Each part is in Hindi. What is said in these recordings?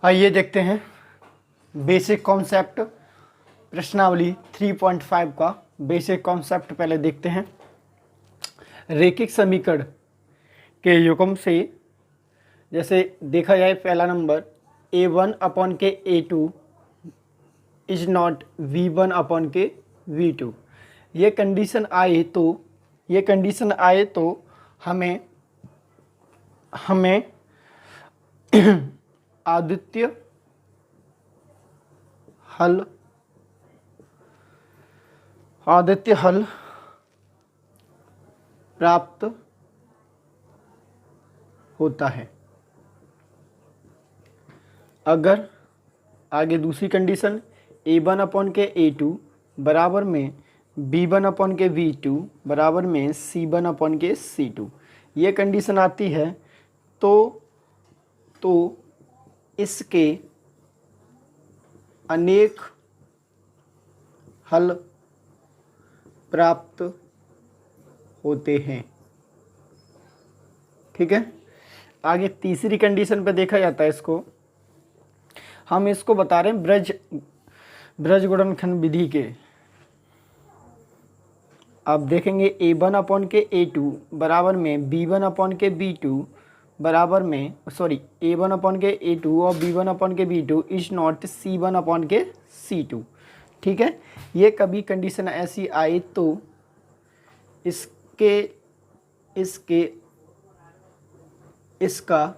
आइए देखते हैं बेसिक कॉन्सेप्ट प्रश्नावली 3.5 का बेसिक कॉन्सेप्ट पहले देखते हैं। रैखिक समीकरण के युग्म से जैसे देखा जाए पहला नंबर a1 अपॉन के a2 is not v1 upon के v2। ये कंडीशन आए तो हमें आदित्य हल प्राप्त होता है। अगर आगे दूसरी कंडीशन a1 अपॉन के a2 बराबर में b1 अपॉन के v2 बराबर में c1 अपॉन के c2 ये कंडीशन आती है तो इसके अनेक हल प्राप्त होते हैं। ठीक है, आगे तीसरी कंडीशन पे देखा जाता है इसको, हम इसको बता रहे हैं ब्रज गुणनखंड विधि के। आप देखेंगे a1 अपॉन के a2 बराबर में b1 अपॉन के b2 बराबर में a1 अपॉन के a2 और b1 अपॉन के b2 is not c1 upon के c2। ठीक है, ये कभी कंडीशन ऐसी आई तो इसका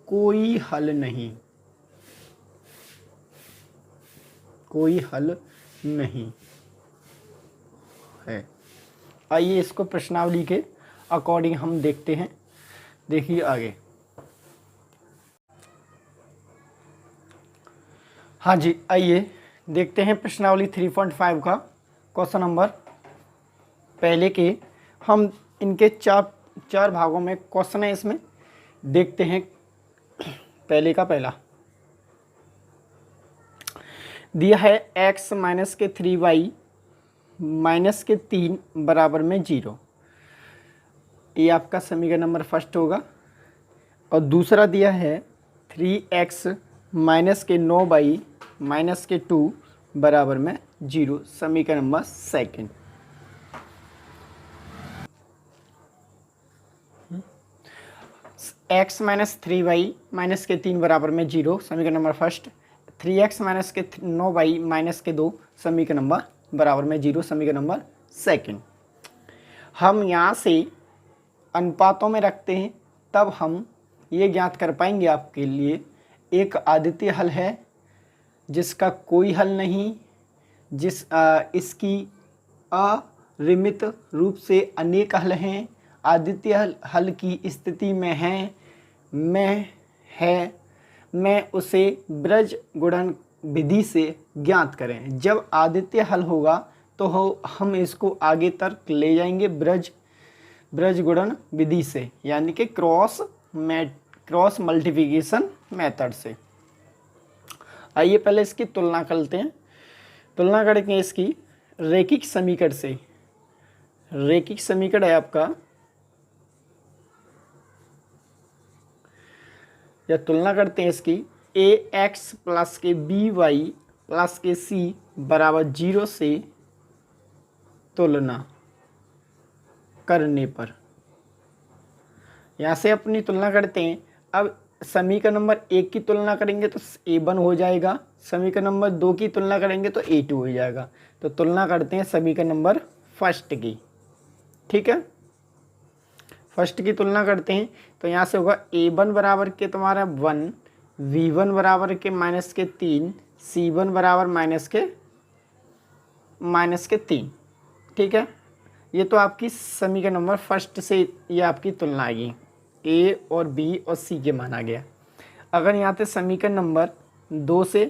कोई हल नहीं है। आइए इसको प्रश्नावली के अकॉर्डिंग हम देखते हैं। देखिए आगे, हाँ जी, आइए देखते हैं प्रश्नावली 3.5 का क्वेश्चन नंबर पहले के। हम इनके चार भागों में क्वेश्चन है, इसमें देखते हैं। पहले का पहला दिया है x माइनस के 3y माइनस के 3 बराबर में 0। ये आपका समीकरण नंबर फर्स्ट होगा। और दूसरा दिया है 3x माइनस के 9y माइनस के 2 बराबर में 0, समीकरण number second. x minus 3y minus के 3 बराबर में 0, समीकरण नंबर फर्स्ट। 3x माइनस के 9y माइनस के 2 समीकरण नंबर बराबर में 0, समीकरण नंबर सेकंड। हम यहाँ से अनुपातों में रखते हैं तब हम ये ज्ञात कर पाएंगे आपके लिए एक अद्वितीय हल है जिसका कोई हल नहीं, इसकी अरिमित रूप से अनेक हल हैं, अद्वितीय हल की स्थिति में मैं उसे ब्रज गुणन विधि से ज्ञात करें। जब अद्वितीय हल होगा तो हम इसको आगे तक ले जाएंगे ब्रज गुणन विधि से, यानी कि क्रॉस मल्टीप्लिकेशन मेथड से। आइए पहले इसकी तुलना करते हैं। तुलना करेंगे इसकी रैखिक समीकरण से। रैखिक समीकरण है आपका, या तुलना करते हैं इसकी ax प्लस के by प्लस के c बराबर 0 से तुलना करने पर यहाँ से अपनी तुलना करते हैं। अब समीकरण नंबर 1 की तुलना करेंगे तो a1 हो जाएगा, समीकरण नंबर 2 की तुलना करेंगे तो a2 हो जाएगा। तो तुलना करते हैं समीकरण नंबर फर्स्ट की। ठीक है, फर्स्ट की तुलना करते हैं तो यहाँ से होगा a1 बराबर के तुम्हारा 1, v1 बराबर के माइनस के 3, c1 बराबर माइनस के 3। ठीक है, ये तो आपकी समीकरण नंबर फर्स्ट से ये आपकी तुलना आएगी, a और b और c के मान आ गया। अगर यहाँ पे समीकरण नंबर 2 से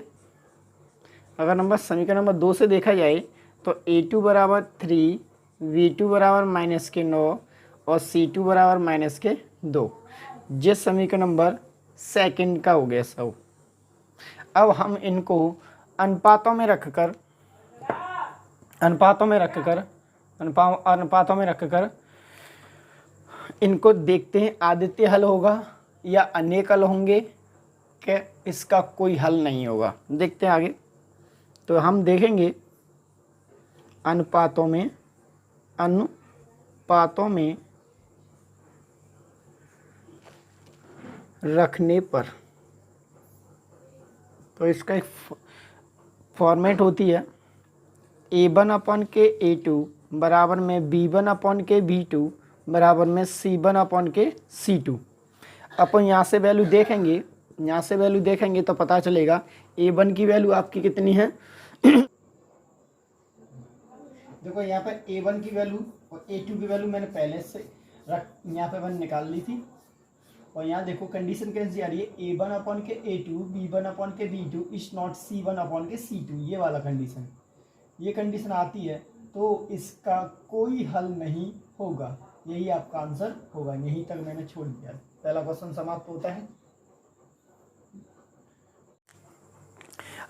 समीकरण नंबर 2 से देखा जाए तो a2 बराबर 3, v2 बराबर माइनस के 9 और c2 बराबर माइनस के 2, जिस समीकरण नंबर सेकंड का हो गया सब। अब हम इनको अनुपातों में रखकर इनको देखते हैं आदित्य हल होगा या अनेक हल होंगे, क्या इसका कोई हल नहीं होगा। देखते हैं आगे। तो हम देखेंगे अनुपातों में रखने पर, तो इसका एक फॉर्मेट होती है A1/K A2 बराबर में B1/K B2 बराबर में C1/K C2। अपन यहाँ से वैल्यू देखेंगे, तो पता चलेगा A1 की वैल्यू आपकी कितनी है। देखो यहाँ पर A1 की वैल्यू और A2 की वैल्यू मैंने पहले से यहाँ पे मैंने निकाल ली थी। और यहाँ देखो कंडीशन कैसी आ रही है, A1/K A2 B1/K B2 is not C1/K C2। ये वाला कंडीशन, ये कंडीशन आती है तो इसका कोई हल नहीं होगा। यही आपका आंसर होगा। यहीं तक मैंने छोड़ दिया। पहला क्वेश्चन समाप्त होता है।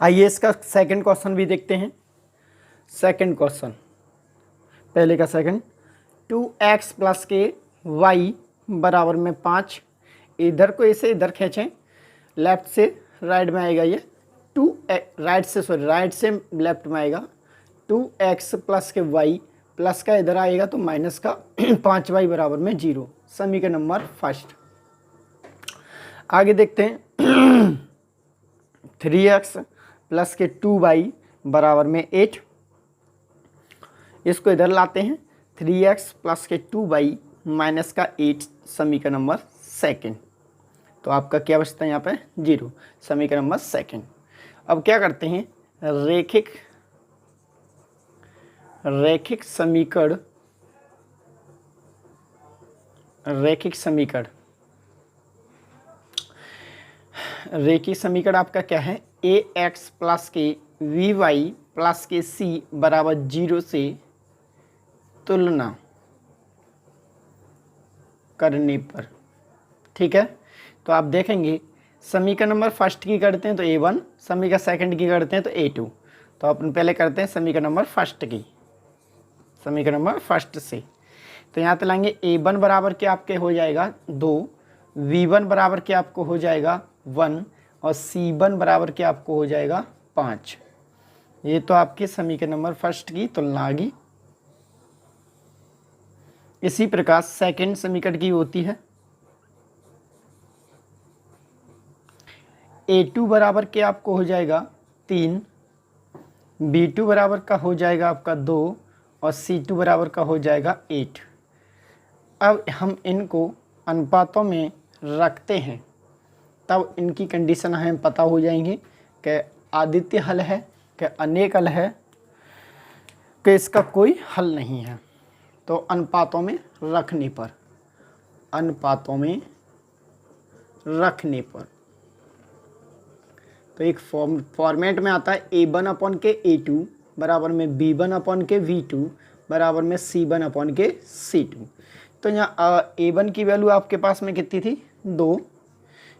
आइए इसका सेकंड क्वेश्चन भी देखते हैं। सेकंड क्वेश्चन, पहले का सेकंड, 2x + k y बराबर में 5। इधर को ऐसे इधर खींचें, लेफ्ट से राइट में आएगा ये 2 राइट से लेफ्ट में आएगा 2x + के y प्लस का इधर आएगा तो माइनस का 5y बराबर में 0। समीकरण नंबर फर्स्ट। आगे देखते हैं 3x + के 2y बराबर में 8। इसको इधर लाते हैं 3x + के 2y माइनस का 8। समीकरण नंबर सेकंड। तो आपका क्या बचता है यहाँ पे 0। समीकरण नंबर सेकंड। अब क्या करते हैं, रैखिक समीकरण आपका क्या है, ax + के vy + के c बराबर 0 से तुलना करने पर। ठीक है, तो आप देखेंगे समीकरण नंबर फर्स्ट की करते हैं तो A1, समीकरण सेकंड की करते हैं तो A2। तो अपन पहले करते हैं समीकरण नंबर फर्स्ट की, समीकरण नंबर फर्स्ट से। तो यहाँ पे लाएंगे A1 बराबर के आपके हो जाएगा 2, V1 बराबर के आपको हो जाएगा 1 और C1 बराबर के आपको हो जाएगा 5। ये तो आपके समीकरण नंबर फर्स्ट की तुलना आ गई। इसी प्रकार सेकंड समीकरण की होती है A2 बराबर के आपको हो जाएगा 3, B2 बराबर का हो जाएगा आपका 2 और C2 बराबर का हो जाएगा 8। अब हम इनको अनुपातों में रखते हैं तब इनकी कंडीशन हमें पता हो जाएंगी कि आदित्य हल है, कि अनेक हल है, कि इसका कोई हल नहीं है। तो अनुपातों में रखने पर, तो एक फॉर्मेट में आता है A1/K A2 बराबर में B1/K V2 बराबर में C1/K C2। तो यहाँ A1 की वैल्यू आपके पास में कितनी थी 2,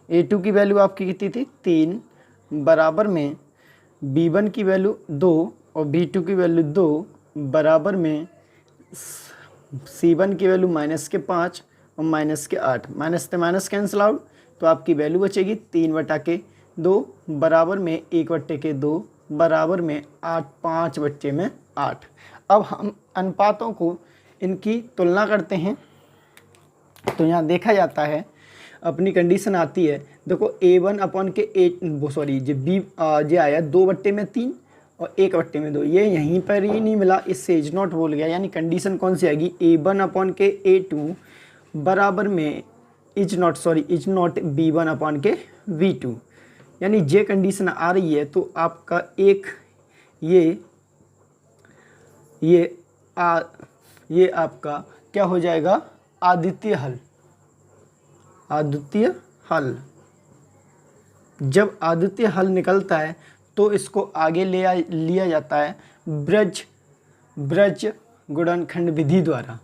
A2 की वैल्यू आपकी कितनी थी 3 बराबर में B1 की वैल्यू 2 और B2 की वैल्यू 2 बराबर में C1 की वैल्यू -5 और -8। माइनस से माइनस कैंसिल आउट, तो आपकी वैल्यू बचेगी 3/2 बराबर में 1/2 बराबर में 8, 5/8। अब हम अनुपातों को इनकी तुलना करते हैं। तो यहाँ देखा जाता है अपनी कंडीशन आती है, देखो A1/K जे आया 2/3 और 1/2। ये यहीं पर ही नहीं मिला, इससे इज नॉट बोल गया। यानी कंडीशन कौन सी आएगी, A1/K A2 बराबर में इज नॉट B1/K V2। यानी जे कंडीशन आ रही है तो आपका एक ये आपका क्या हो जाएगा, आदित्य हल। जब आदित्य हल निकलता है तो इसको आगे लिया जाता है ब्रज गुणनखंड विधि द्वारा।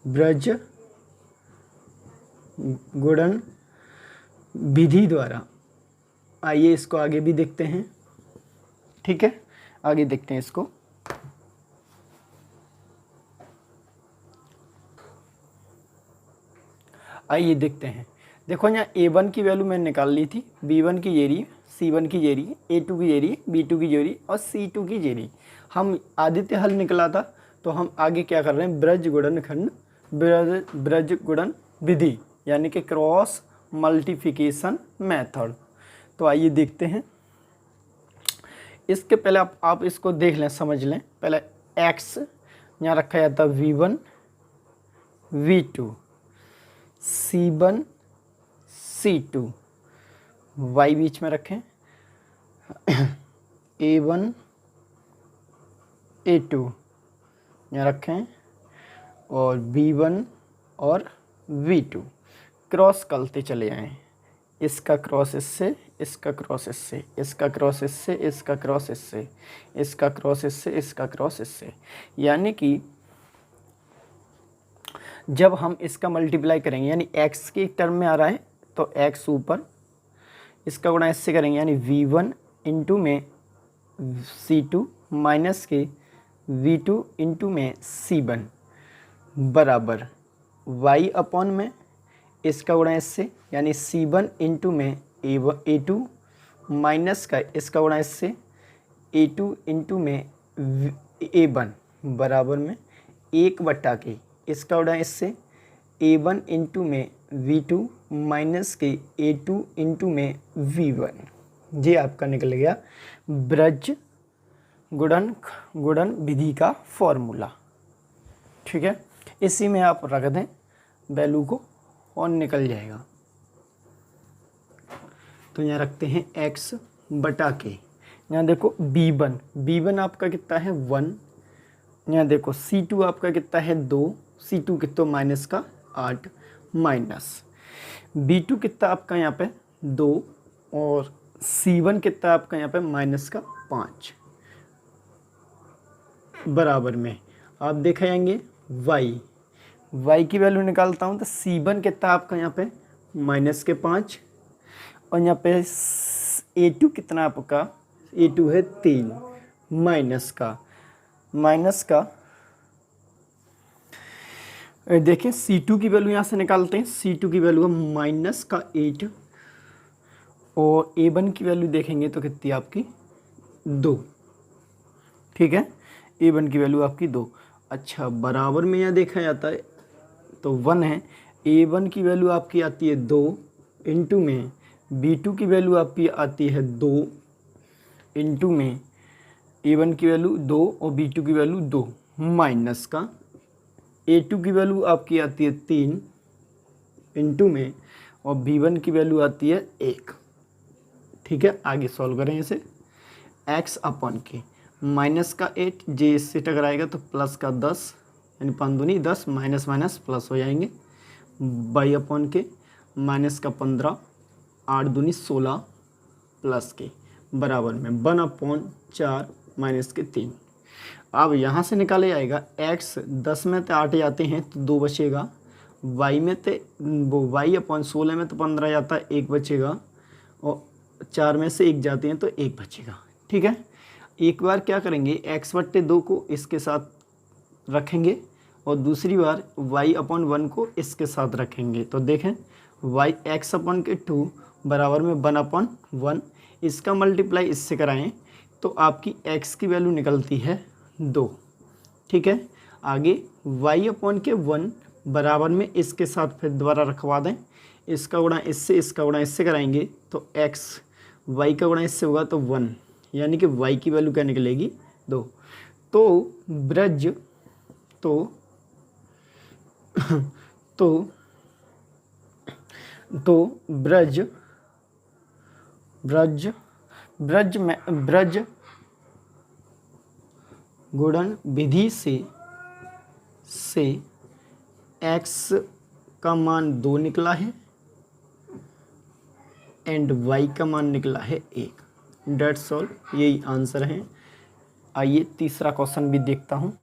ब्रज गुणन विधि द्वारा। आइए इसको आगे भी देखते हैं। ठीक है, आगे देखते हैं इसको। आइए देखते हैं। देखो यहाँ A1 की वैल्यू मैंने निकाल ली थी, B1 की जे रही, C1 की जे रही, A2 की जे रही, B2 की जे रही और C2 की जे रही। हम आदित्य हल निकला था, तो हम आगे क्या कर रहे हैं, ब्रज गुणनखंड ब्रज गुणन विधि यानी कि क्रॉस मल्टीप्लिकेशन मेथड। तो आइए देखते हैं। इसके पहले आप इसको देख लें, समझ लें। पहले x यहाँ रखा जाता है V1 V2 C1 C2, y बीच में रखें A1 A2 यहाँ रखें और B1 और V2 क्रॉस करते चले आएँ। इसका क्रॉस इससे, इसका क्रॉस इससे, इसका क्रॉस इससे, इसका क्रॉस इससे, इसका क्रॉस इससे, इसका क्रॉस इससे। यानी कि जब हम इसका मल्टीप्लाई करेंगे, यानी x के टर्म में आ रहा है तो x ऊपर, इसका गुणा इससे करेंगे यानी V1 इंटू में C2 माइनस के V2 इंटू में C1 बराबर y अपॉन में इसका गुणा इससे यानी C1 इंटू में A2 माइनस का इसका गुणा इससे A2 इंटू में A1 बराबर में 1 के इसका गुणा इससे A1 इंटू में V2 माइनस के A2 इंटू में V1। ये आपका निकल गया ब्रज गुणन विधि का फॉर्मूला। ठीक है, इसी में आप रख दें वैल्यू को और निकल जाएगा। तो यहाँ रखते हैं x बटा के। यहाँ देखो B1 आपका कितना है 1। यहाँ देखो C2 आपका कितना है 2, C2 कितना माइनस का 8 माइनस B2 कितना आपका यहाँ पे 2 और C1 कितना आपका यहाँ पे माइनस का 5 बराबर में आप देखा जाएंगे y की वैल्यू निकालता हूँ तो C1 कितना आपका यहाँ पे माइनस के 5 और यहाँ पे A2 कितना आपका, A2 है 3 माइनस का देखिए C2 की वैल्यू यहाँ से निकालते हैं। C2 की वैल्यू है माइनस का 8 और A1 की वैल्यू देखेंगे तो कितनी आपकी 2। ठीक है, A1 की वैल्यू आपकी 2। अच्छा, बराबर में यहाँ देखा जाता है तो 1 है। A1 की वैल्यू आपकी आती है 2 इंटू में B2 की वैल्यू आपकी आती है 2 इंटू में A1 की वैल्यू 2 और B2 की वैल्यू 2 माइनस का A2 की वैल्यू आपकी आती है 3 इंटू में और B1 की वैल्यू आती है 1। ठीक है, आगे सॉल्व करें इसे। x अपॉन के माइनस का 8 जे इससे टकराएगा तो प्लस का 10 यानी 5 दूनी 10 माइनस माइनस प्लस हो जाएंगे। y अपॉन के माइनस का 15 8 दूनी 16 प्लस के बराबर में 1/4 माइनस के 3। अब यहाँ से निकाले जाएगा x 10 में तो 8 जाते हैं तो 2 बचेगा, y में तो y अपॉन 16 में तो 15 जाता है 1 बचेगा और 4 में से 1 जाते हैं तो 1 बचेगा। ठीक है, एक बार क्या करेंगे x/2 को इसके साथ रखेंगे और दूसरी बार y अपॉन 1 को इसके साथ रखेंगे। तो देखें x अपॉन के 2 बराबर में 1/1। इसका मल्टीप्लाई इससे कराएं तो आपकी x की वैल्यू निकलती है 2। ठीक है, आगे y अपॉन के 1 बराबर में इसके साथ फिर दोबारा रखवा दें। इसका गुणा इससे, इसका गुणा इससे कराएंगे तो x y का गुणा इससे होगा तो 1 यानी कि y की वैल्यू क्या निकलेगी 2। तो ब्रज ब्रज गुणन विधि से x का मान 2 निकला है एंड y का मान निकला है 1। डेट्स ऑल, यही आंसर है। आइए तीसरा क्वेश्चन भी देखता हूँ।